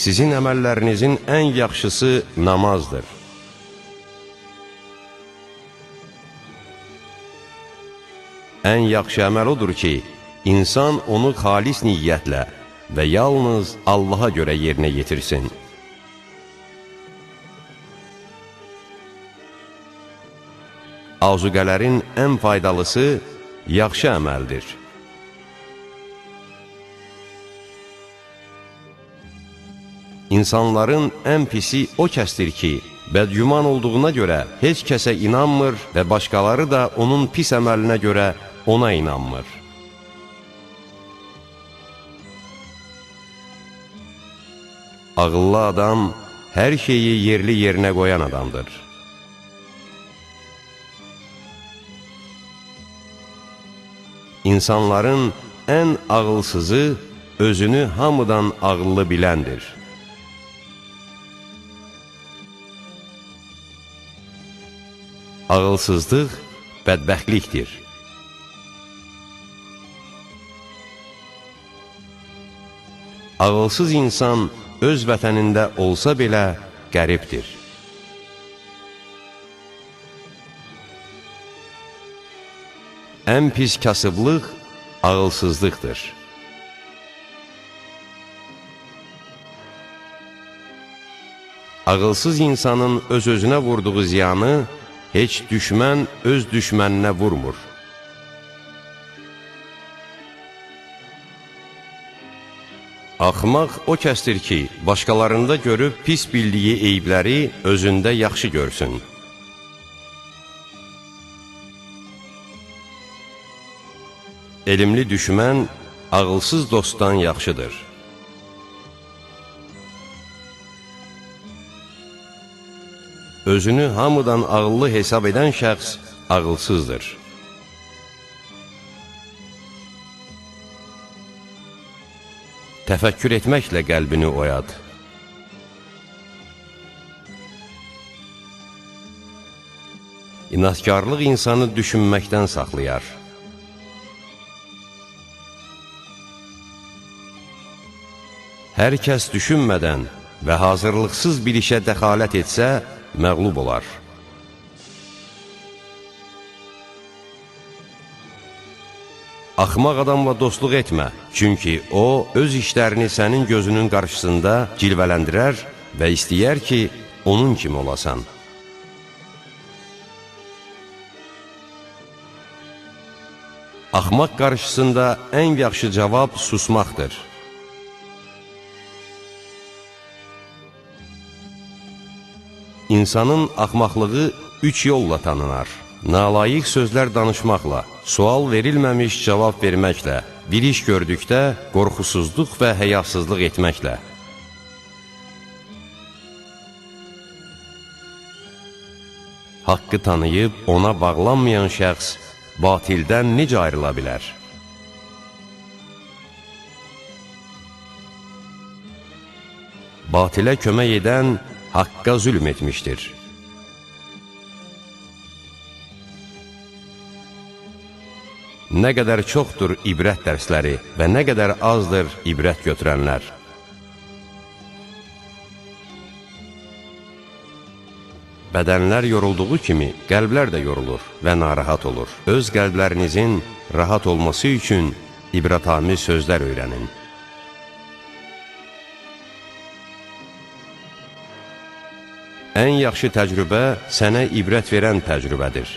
sizin əməllərinizin ən yaxşısı namazdır. Ən yaxşı əməl odur ki, insan onu xalis niyyətlə və yalnız Allaha görə yerinə yetirsin. Azuqələrin ən faydalısı yaxşı əməldir. İnsanların ən pisi o kəsdir ki, bədgüman olduğuna görə heç kəsə inanmır və başqaları da onun pis əməlinə görə ona inanmır. Ağıllı adam hər şeyi yerli yerinə qoyan adamdır. İnsanların ən ağılsızı özünü hamıdan ağıllı biləndir. Ağılsızlıq bədbəxtlikdir. Ağılsız insan öz vətənində olsa belə qəribdir. Ən pis kasıblıq ağılsızlıqdır. Ağılsız insanın öz-özünə vurduğu ziyanı heç düşmən öz düşməninə vurmur. Axmaq o kəsdir ki, başqalarında görüb pis bildiyi eyibləri özündə yaxşı görsün. Elmli düşmən ağılsız dostdan yaxşıdır. Özünü hamıdan ağıllı hesab edən şəxs ağılsızdır. Təfəkkür etməklə qəlbini oyad. İnatkarlıq insanı düşünməkdən saxlayar. Hər kəs düşünmədən və hazırlıqsız bir işə dəxalət etsə, məğlub olar. Axmaq adamla dostluq etmə, çünki o, öz işlərini sənin gözünün qarşısında cilvələndirər və istəyər ki, onun kimi olasan. Axmaq qarşısında ən yaxşı cavab susmaqdır. İnsanın axmaqlığı 3 yolla tanınar. Nalayiq sözlər danışmaqla, sual verilməmiş cavab verməklə, bir iş gördükdə qorxusuzluq və həyasızlıq etməklə. Haqqı tanıyıb ona bağlanmayan şəxs batildən necə ayrıla bilər? Batilə kömək edən haqqa zülm etmişdir. Nə qədər çoxdur ibrət dərsləri və nə qədər azdır ibrət götürənlər. Bədənlər yorulduğu kimi qəlblər də yorulur və narahat olur. Öz qəlblərinizin rahat olması üçün ibrətamiz sözlər öyrənin. Ən yaxşı təcrübə sənə ibrət verən təcrübədir.